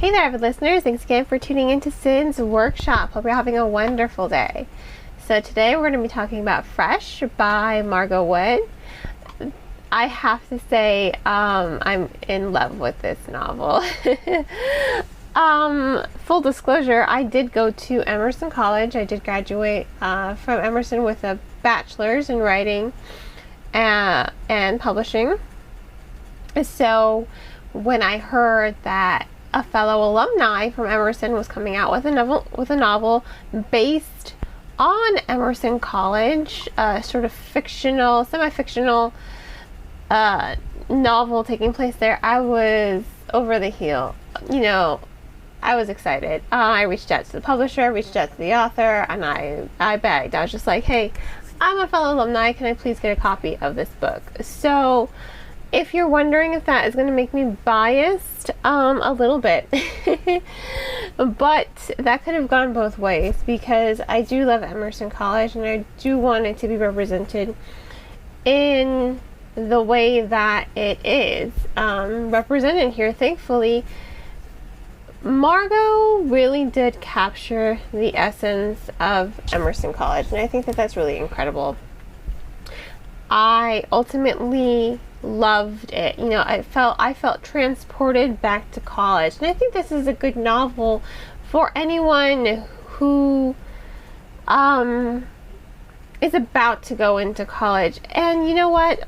Hey there, avid listeners. Thanks again for tuning into Sin's Workshop. Hope you're having a wonderful day. So today we're going to be talking about Fresh by Margot Wood. I have to say I'm in love with this novel. Full disclosure, I did go to Emerson College. I did graduate from Emerson with a bachelor's in writing and publishing. So when I heard that a fellow alumni from Emerson was coming out with a novel based on Emerson College, sort of fictional, semi-fictional novel taking place there, I was over the hill. I was excited. I reached out to the publisher, I reached out to the author, and I begged. I was just like, hey, I'm a fellow alumni, can I please get a copy of this book? So if you're wondering if that is going to make me biased, a little bit. But that could have gone both ways, because I do love Emerson College and I do want it to be represented in the way that it is represented here. Thankfully, Margot really did capture the essence of Emerson College, and I think that that's really incredible. I ultimately loved it. I felt transported back to college, and I think this is a good novel for anyone who is about to go into college. And you know what?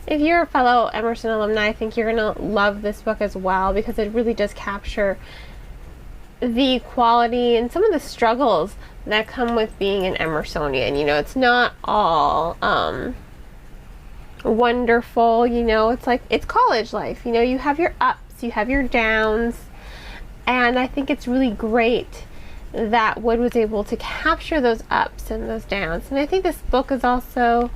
If you're a fellow Emerson alumni, I think you're gonna love this book as well, because it really does capture the quality and some of the struggles that come with being an Emersonian. It's not all wonderful. It's college life. You have your ups, you have your downs, and I think it's really great that Wood was able to capture those ups and those downs. And I think this book is also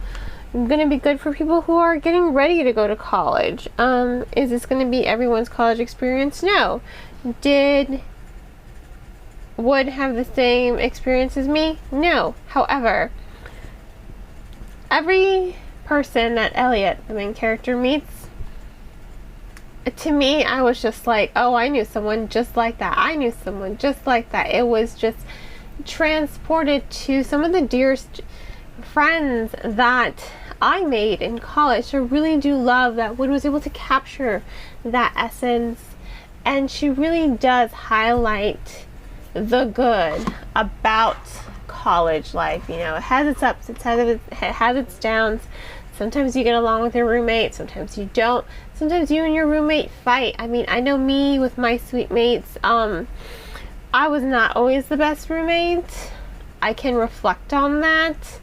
going to be good for people who are getting ready to go to college. Is this going to be everyone's college experience? No. Did Wood have the same experience as me? No. However, every person that Elliot, the main character, meets, to me, I was just like, oh, I knew someone just like that. I knew someone just like that. It was just transported to some of the dearest friends that I made in college. So I really do love that Wood was able to capture that essence, and she really does highlight the good about college life. It has its ups, it has its downs. Sometimes you get along with your roommate, sometimes you don't. Sometimes you and your roommate fight. I know me with my sweet mates, I was not always the best roommate. I can reflect on that.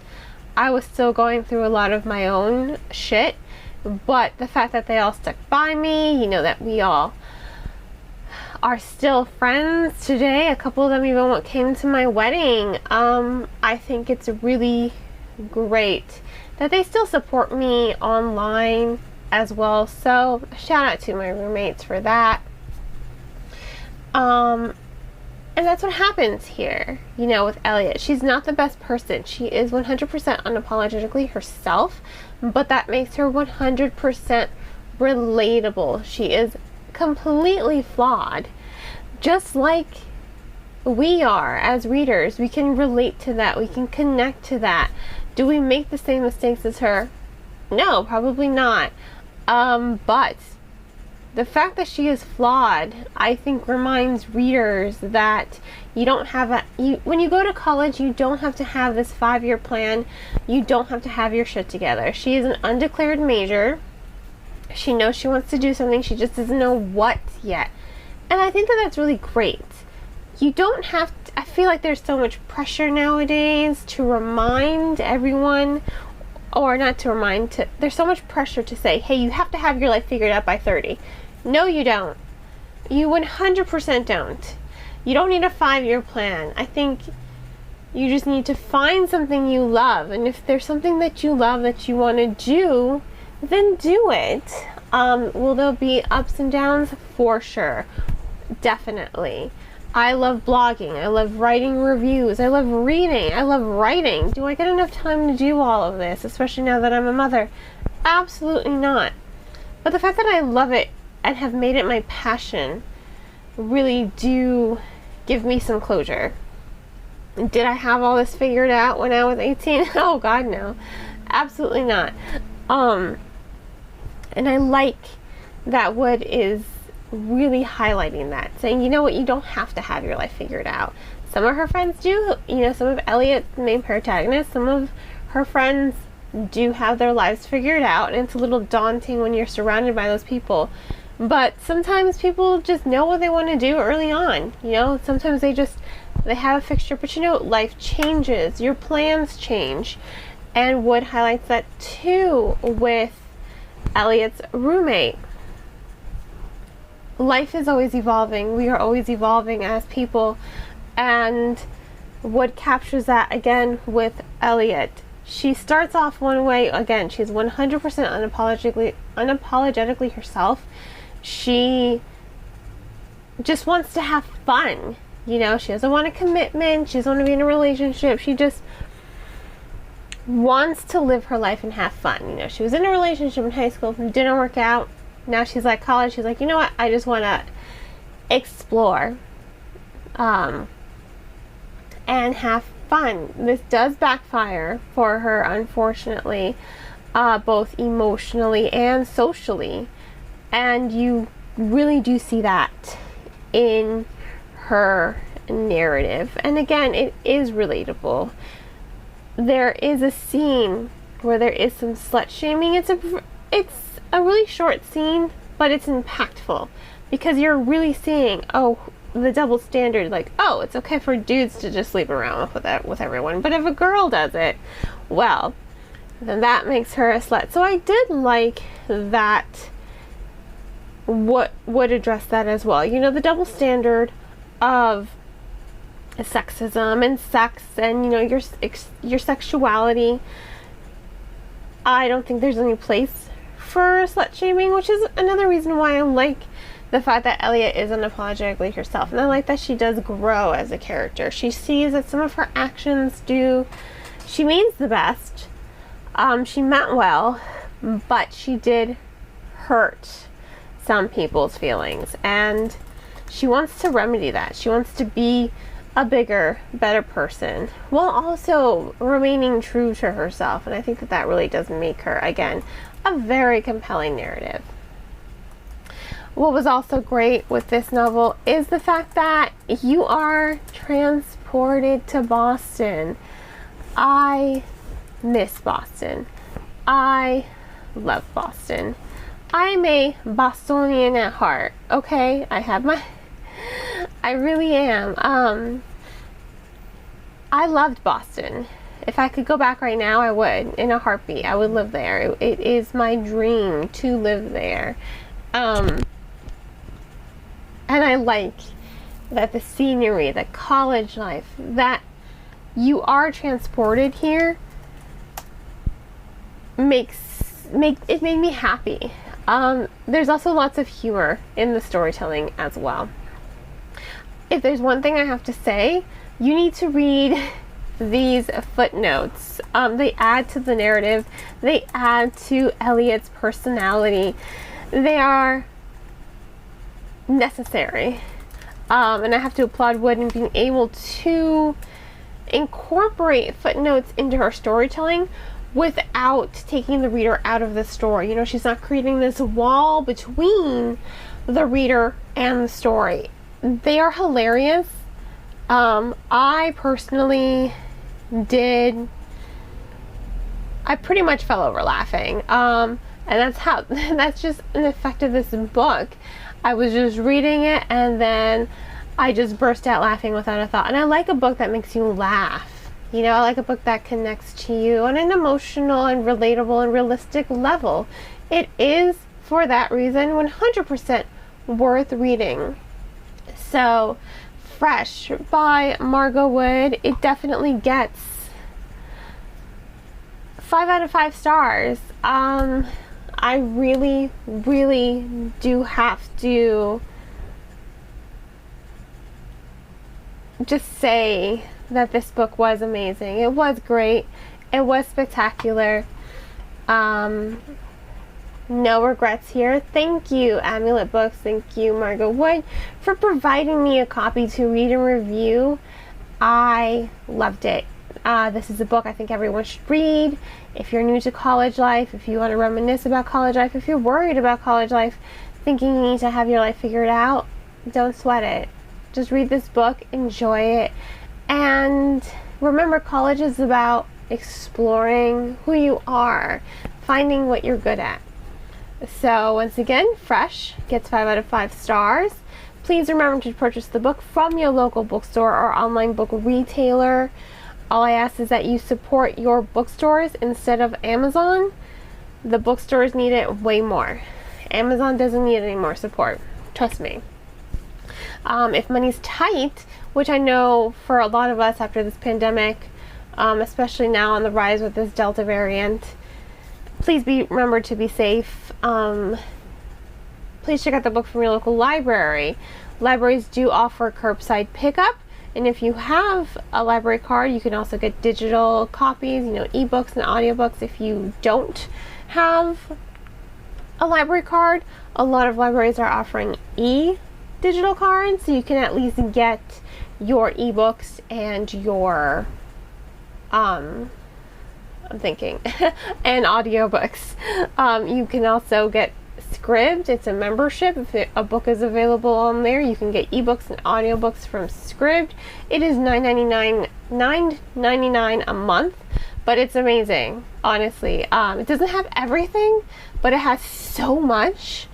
I was still going through a lot of my own shit, but the fact that they all stuck by me, that we all are still friends today. A couple of them even came to my wedding. I think it's really great that they still support me online as well. So shout out to my roommates for that. And that's what happens here, with Elliot. She's not the best person. She is 100% unapologetically herself, but that makes her 100% relatable. She is completely flawed, just like we are as readers. We can relate to that. We can connect to that. Do we make the same mistakes as her? No, probably not. But the fact that she is flawed, I think, reminds readers that you don't have when you go to college, you don't have to have this 5-year plan. You don't have to have your shit together. She is an undeclared major. She knows she wants to do something. She just doesn't know what yet. And I think that that's really great. You don't have to, I feel like there's so much pressure nowadays to remind everyone, or not to remind, there's so much pressure to say, hey, you have to have your life figured out by 30. No, you don't. You 100% don't. You don't need a 5-year plan. I think you just need to find something you love. And if there's something that you love that you want to do, then do it. Will there be ups and downs? For sure. Definitely. I love blogging. I love writing reviews. I love reading. I love writing. Do I get enough time to do all of this, especially now that I'm a mother? Absolutely not. But the fact that I love it and have made it my passion really do give me some closure. Did I have all this figured out when I was 18? Oh God, no. Absolutely not. And I like that Wood is really highlighting that, saying, you know what, you don't have to have your life figured out. Some of her friends do. Some of Elliot's main protagonists, some of her friends do have their lives figured out, and it's a little daunting when you're surrounded by those people. But sometimes people just know what they want to do early on. Sometimes they have a fixture, but life changes, your plans change. And Wood highlights that too with Elliot's roommate. Life is always evolving. We are always evolving as people. And Wood captures that again with Elliot. She starts off one way. Again, she's 100% unapologetically herself. She just wants to have fun. She doesn't want a commitment. She doesn't want to be in a relationship. She just wants to live her life and have fun. She was in a relationship in high school, didn't work out. Now she's like college. She's like, you know what? I just want to explore and have fun. This does backfire for her, unfortunately, both emotionally and socially. And you really do see that in her narrative. And again, it is relatable. There is a scene where there is some slut shaming. It's a really short scene, but it's impactful because you're really seeing, the double standard, like, it's okay for dudes to just sleep around with everyone, but if a girl does it, well, then that makes her a slut. So I did like that what would address that as well. The double standard of sexism and sex and your sexuality. I don't think there's any place for slut shaming, which is another reason why I like the fact that Elliot is unapologetically herself, and I like that she does grow as a character. She sees that some of her actions she means the best. She meant well, but she did hurt some people's feelings, and she wants to remedy that. She wants to be a bigger, better person while also remaining true to herself, and I think that really does make her, again, a very compelling narrative. What was also great with this novel is the fact that you are transported to Boston. I miss Boston. I love Boston. I'm a Bostonian at heart, okay? I really am. I loved Boston. If I could go back right now, I would. In a heartbeat. I would live there. It is my dream to live there. And I like that the scenery, the college life, that you are transported here it made me happy. There's also lots of humor in the storytelling as well. If there's one thing I have to say, you need to read these footnotes. They add to the narrative. They add to Elliot's personality. They are necessary. And I have to applaud Wood in being able to incorporate footnotes into her storytelling without taking the reader out of the story. She's not creating this wall between the reader and the story. They are hilarious. I personally I pretty much fell over laughing. And that's just an effect of this book. I was just reading it and then I just burst out laughing without a thought. And I like a book that makes you laugh. I like a book that connects to you on an emotional and relatable and realistic level. It is, for that reason, 100% worth reading. So, Fresh by Margot Wood. It definitely gets 5 out of 5 stars. I really, really do have to just say that this book was amazing. It was great. It was spectacular. No regrets here. Thank you, Amulet Books. Thank you, Margot Wood, for providing me a copy to read and review. I loved it. This is a book I think everyone should read. If you're new to college life, if you want to reminisce about college life, if you're worried about college life, thinking you need to have your life figured out, don't sweat it. Just read this book, enjoy it, and remember, college is about exploring who you are, finding what you're good at. So once again, Fresh gets 5 out of 5 stars. Please remember to purchase the book from your local bookstore or online book retailer. All I ask is that you support your bookstores instead of Amazon. The bookstores need it way more. Amazon doesn't need any more support. Trust me. If money's tight, which I know for a lot of us after this pandemic, especially now on the rise with this Delta variant, please remember to be safe. Please check out the book from your local library. Libraries do offer curbside pickup, and if you have a library card, you can also get digital copies, ebooks and audiobooks. If you don't have a library card, a lot of libraries are offering digital cards, so you can at least get your ebooks and your and audiobooks. You can also get Scribd. It's a membership. If a book is available on there, you can get ebooks and audiobooks from Scribd. It is $9.99 a month, but it's amazing, honestly. It doesn't have everything, but it has so much,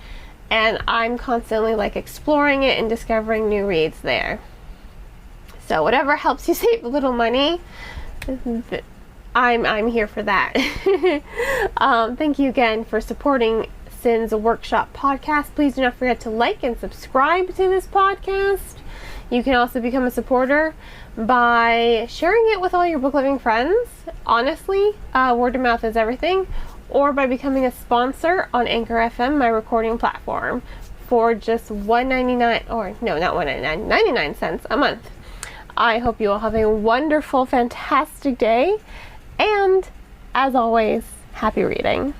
and I'm constantly exploring it and discovering new reads there. So whatever helps you save a little money, I'm here for that. Thank you again for supporting Sin's Workshop podcast. Please do not forget to like and subscribe to this podcast. You can also become a supporter by sharing it with all your book loving friends. Honestly, word of mouth is everything. Or by becoming a sponsor on Anchor FM, my recording platform, for just $1.99, or no, not $1.99, 99 cents a month. I hope you all have a wonderful, fantastic day, and as always, happy reading.